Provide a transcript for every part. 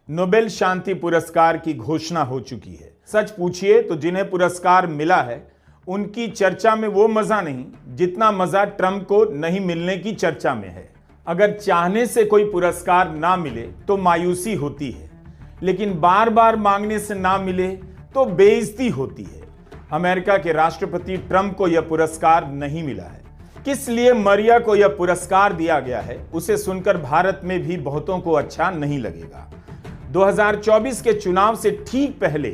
Nobel शांति पुरस्कार की घोषणा हो चुकी है। सच पूछिए तो जिन्हें पुरस्कार मिला है उनकी चर्चा में वो मजा नहीं जितना मजा ट्रंप को नहीं मिलने की चर्चा में है। अगर चाहने से कोई पुरस्कार ना मिले तो मायूसी होती है, लेकिन बार बार मांगने से ना मिले तो बेइज्जती होती है। अमेरिका के राष्ट्रपति ट्रंप को यह पुरस्कार नहीं मिला है। किस लिए मरिया को यह पुरस्कार दिया गया है उसे सुनकर भारत में भी बहुतों को अच्छा नहीं लगेगा। 2024 के चुनाव से ठीक पहले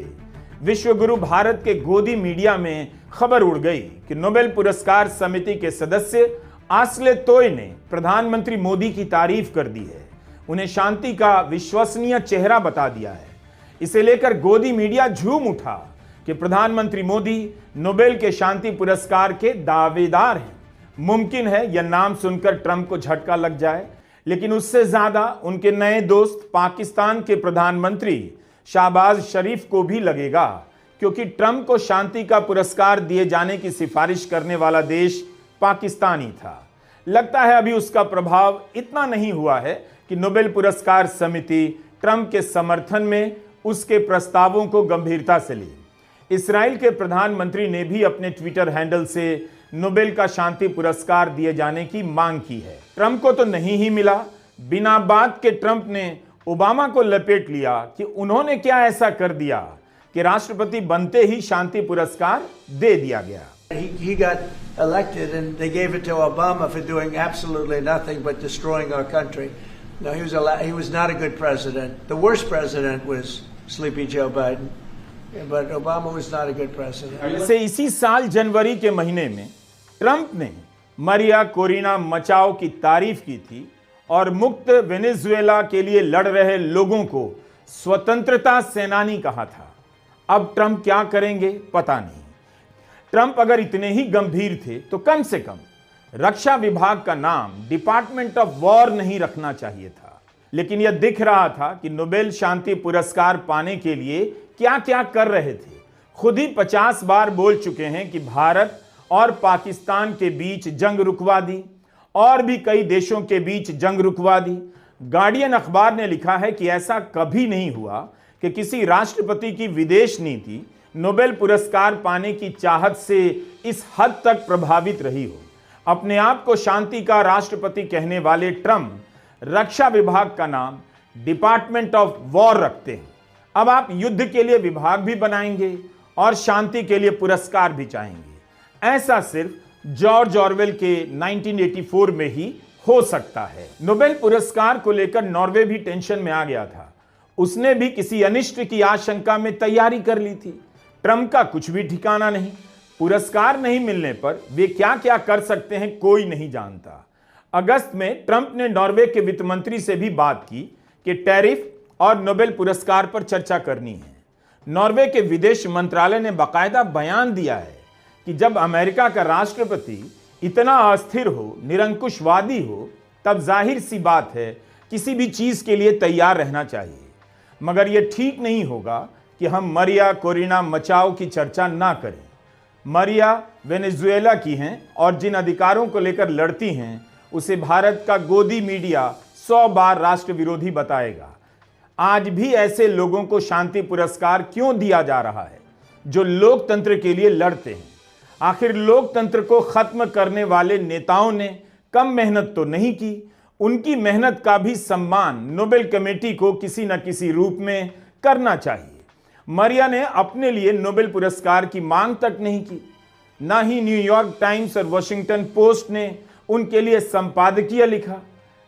विश्वगुरु भारत के गोदी मीडिया में खबर उड़ गई कि नोबेल पुरस्कार समिति के सदस्य आस्ले तोय ने प्रधानमंत्री मोदी की तारीफ कर दी है, उन्हें शांति का विश्वसनीय चेहरा बता दिया है। इसे लेकर गोदी मीडिया झूम उठा कि प्रधानमंत्री मोदी नोबेल के शांति पुरस्कार के दावेदार हैं। मुमकिन है यह नाम सुनकर ट्रंप को झटका लग जाए, लेकिन उससे ज्यादा उनके नए दोस्त पाकिस्तान के प्रधानमंत्री शहबाज शरीफ को भी लगेगा, क्योंकि ट्रंप को शांति का पुरस्कार दिए जाने की सिफारिश करने वाला देश पाकिस्तान ही था। लगता है अभी उसका प्रभाव इतना नहीं हुआ है कि नोबेल पुरस्कार समिति ट्रंप के समर्थन में उसके प्रस्तावों को गंभीरता से ली। इस्राएल के प्रधानमंत्री ने भी अपने ट्विटर हैंडल से नोबेल का शांति पुरस्कार दिए जाने की मांग की है। ट्रंप को तो नहीं ही मिला। बिना बात के ट्रंप ने ओबामा को लपेट लिया कि उन्होंने क्या ऐसा कर दिया कि राष्ट्रपति बनते ही शांति पुरस्कार दे दिया गया। He got elected and they gave it to Obama for doing absolutely nothing but destroying our country. No, he was not a good president. The worst president was Sleepy Joe Biden, but Obama was not a good president. से इसी साल जनवरी के महीने में Trump ने मरिया Corina मचाओ की तारीफ की थी और मुक्त वेनेजुएला के लिए लड़ रहे लोगों को स्वतंत्रता सेनानी कहा था। अब ट्रंप क्या करेंगे पता नहीं। ट्रंप अगर इतने ही गंभीर थे तो कम से कम रक्षा विभाग का नाम डिपार्टमेंट ऑफ वॉर नहीं रखना चाहिए था। लेकिन यह दिख रहा था कि नोबेल शांति पुरस्कार पाने के लिए क्या क्या कर रहे थे। खुद ही 50 बार बोल चुके हैं कि भारत और पाकिस्तान के बीच जंग रुकवा दी, और भी कई देशों के बीच जंग रुकवा दी। गार्डियन अखबार ने लिखा है कि ऐसा कभी नहीं हुआ कि किसी राष्ट्रपति की विदेश नीति नोबेल पुरस्कार पाने की चाहत से इस हद तक प्रभावित रही हो। अपने आप को शांति का राष्ट्रपति कहने वाले ट्रंप रक्षा विभाग का नाम डिपार्टमेंट ऑफ वॉर रखते हैं। अब आप युद्ध के लिए विभाग भी बनाएंगे और शांति के लिए पुरस्कार भी चाहेंगे। ऐसा सिर्फ जॉर्ज ऑरवेल के 1984 में ही हो सकता है। नोबेल पुरस्कार को लेकर नॉर्वे भी टेंशन में आ गया था। उसने भी किसी अनिष्ट की आशंका में तैयारी कर ली थी। ट्रंप का कुछ भी ठिकाना नहीं। पुरस्कार नहीं मिलने पर वे क्या क्या कर सकते हैं कोई नहीं जानता। अगस्त में ट्रंप ने नॉर्वे के वित्त मंत्री से भी बात की कि टैरिफ और नोबेल पुरस्कार पर चर्चा करनी है। नॉर्वे के विदेश मंत्रालय ने बाकायदा बयान दिया है कि जब अमेरिका का राष्ट्रपति इतना अस्थिर हो, निरंकुशवादी हो, तब जाहिर सी बात है किसी भी चीज के लिए तैयार रहना चाहिए। मगर यह ठीक नहीं होगा कि हम मरिया कोरिना मचाओ की चर्चा ना करें। मरिया वेनेजुएला की हैं और जिन अधिकारों को लेकर लड़ती हैं उसे भारत का गोदी मीडिया 100 बार राष्ट्र विरोधी बताएगा। आज भी ऐसे लोगों को शांति पुरस्कार क्यों दिया जा रहा है जो लोकतंत्र के लिए लड़ते हैं? आखिर लोकतंत्र को खत्म करने वाले नेताओं ने कम मेहनत तो नहीं की। उनकी मेहनत का भी सम्मान नोबेल कमेटी को किसी न किसी रूप में करना चाहिए। मरिया ने अपने लिए नोबेल पुरस्कार की मांग तक नहीं की। ना ही न्यूयॉर्क टाइम्स और वॉशिंगटन पोस्ट ने उनके लिए संपादकीय लिखा।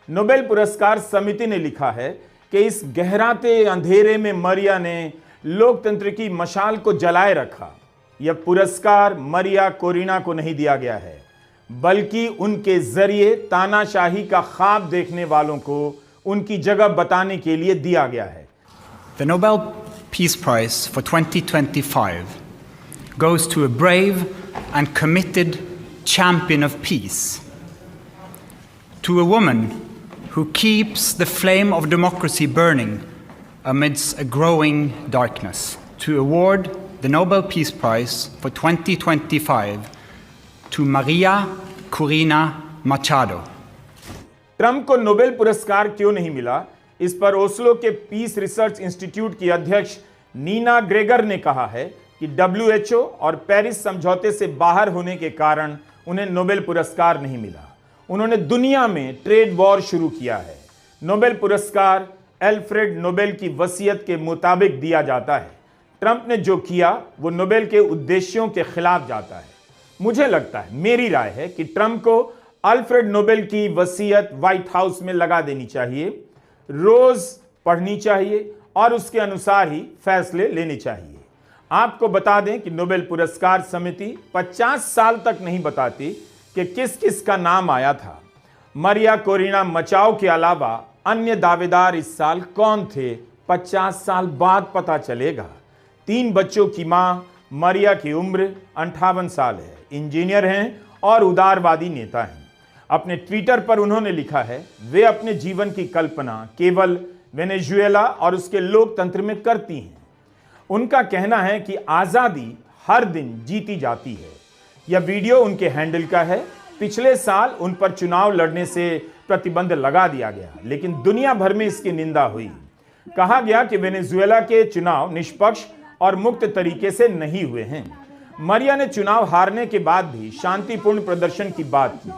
नोबेल पुरस्कार समिति ने लिखा है कि इस गहराते अंधेरे में मरिया ने लोकतंत्र की मशाल को जलाए रखा। यह पुरस्कार मरिया कोरिना को नहीं दिया गया है, बल्कि उनके जरिए तानाशाही का ख्वाब देखने वालों को उनकी जगह बताने के लिए दिया गया है। The Nobel Peace Prize for 2025 goes to a brave and committed champion of peace, to a woman who keeps the flame of democracy burning amidst a growing darkness, to award the Nobel Peace Prize for 2025 to Maria Corina Machado. Trump को Nobel पुरस्कार क्यों नहीं मिला, इस पर Oslo के Peace Research institute की अध्यक्ष नीना ग्रेगर ने कहा है कि WHO और पेरिस समझौते से बाहर होने के कारण उन्हें नोबेल पुरस्कार नहीं मिला। उन्होंने दुनिया में ट्रेड वॉर शुरू किया है। नोबेल पुरस्कार एल्फ्रेड नोबेल की वसीयत के मुताबिक दिया जाता है। ट्रंप ने जो किया वो नोबेल के उद्देश्यों के खिलाफ जाता है। मुझे लगता है, मेरी राय है कि ट्रंप को अल्फ्रेड नोबेल की वसीयत व्हाइट हाउस में लगा देनी चाहिए, रोज पढ़नी चाहिए और उसके अनुसार ही फैसले लेने चाहिए। आपको बता दें कि नोबेल पुरस्कार समिति 50 साल तक नहीं बताती कि किस किस का नाम आया था। मारिया कोरिना मचाओ के अलावा अन्य दावेदार इस साल कौन थे, 50 साल बाद पता चलेगा। 3 बच्चों की मां मारिया की उम्र 58 साल है, इंजीनियर हैं और उदारवादी नेता हैं। अपने ट्विटर पर उन्होंने लिखा है, वे अपने जीवन की कल्पना केवल वेनेजुएला और उसके लोकतंत्र में करती हैं। उनका कहना है कि आज़ादी हर दिन जीती जाती है। यह वीडियो उनके हैंडल का है। पिछले साल उन पर चुनाव लड़ने से प्रतिबंध लगा दिया गया, लेकिन दुनिया भर में इसकी निंदा हुई। कहा गया कि वेनेजुएला के चुनाव निष्पक्ष और मुक्त तरीके से नहीं हुए हैं। मारिया ने चुनाव हारने के बाद भी शांतिपूर्ण प्रदर्शन की बात की।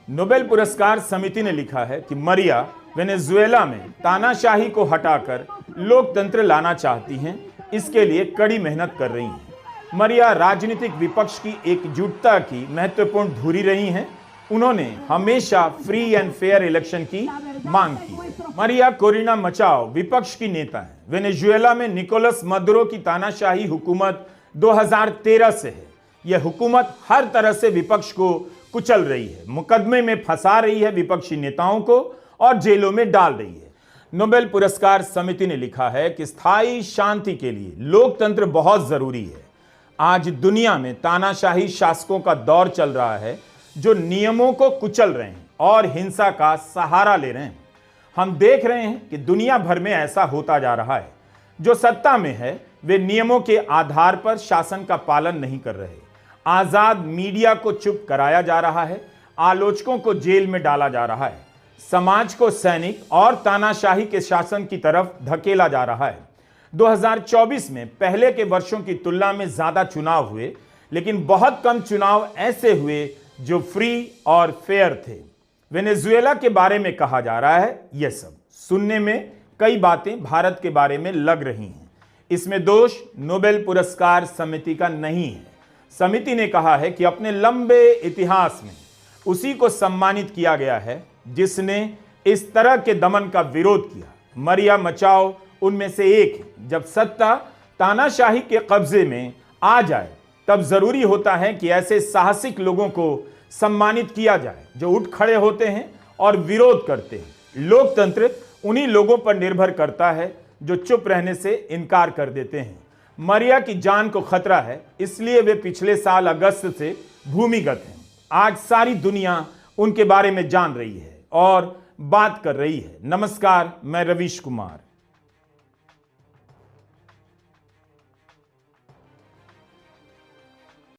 नोबेल पुरस्कार समिति ने लिखा है कि मारिया वेनेजुएला में तानाशाही को हटाकर लोकतंत्र लाना चाहती हैं, इसके लिए कड़ी मेहनत कर रही हैं। मारिया राजनीतिक विपक्ष की एकजुटता की महत्वपूर्ण धुरी रही हैं। उन्होंने हमेशा फ्री एंड फेयर इलेक्शन की मांग की। मारिया कोरिना मचाओ विपक्ष की नेता हैं। वेनेजुएला में निकोलस मदुरो की तानाशाही हुकूमत 2013 से है। यह हुकूमत हर तरह से विपक्ष को कुचल रही है, मुकदमे में फंसा रही है विपक्षी नेताओं को और जेलों में डाल रही है। नोबेल पुरस्कार समिति ने लिखा है कि स्थायी शांति के लिए लोकतंत्र बहुत जरूरी है। आज दुनिया में तानाशाही शासकों का दौर चल रहा है जो नियमों को कुचल रहे हैं और हिंसा का सहारा ले रहे हैं। हम देख रहे हैं कि दुनिया भर में ऐसा होता जा रहा है। जो सत्ता में है वे नियमों के आधार पर शासन का पालन नहीं कर रहे। आजाद मीडिया को चुप कराया जा रहा है, आलोचकों को जेल में डाला जा रहा है, समाज को सैनिक और तानाशाही के शासन की तरफ धकेला जा रहा है। 2024 में पहले के वर्षों की तुलना में ज्यादा चुनाव हुए, लेकिन बहुत कम चुनाव ऐसे हुए जो फ्री और फेयर थे। वेनेजुएला के बारे में कहा जा रहा है, यह सब सुनने में कई बातें भारत के बारे में लग रही हैं। इसमें दोष नोबेल पुरस्कार समिति का नहीं है। समिति ने कहा है कि अपने लंबे इतिहास में उसी को सम्मानित किया गया है जिसने इस तरह के दमन का विरोध किया। मारिया मचाओ उनमें से एक है। जब सत्ता तानाशाही के कब्जे में आ जाए तब जरूरी होता है कि ऐसे साहसिक लोगों को सम्मानित किया जाए जो उठ खड़े होते हैं और विरोध करते हैं। लोकतंत्र उन्हीं लोगों पर निर्भर करता है जो चुप रहने से इनकार कर देते हैं। मारिया की जान को खतरा है, इसलिए वे पिछले साल अगस्त से भूमिगत हैं। आज सारी दुनिया उनके बारे में जान रही है और बात कर रही है। नमस्कार, मैं रवीश कुमार।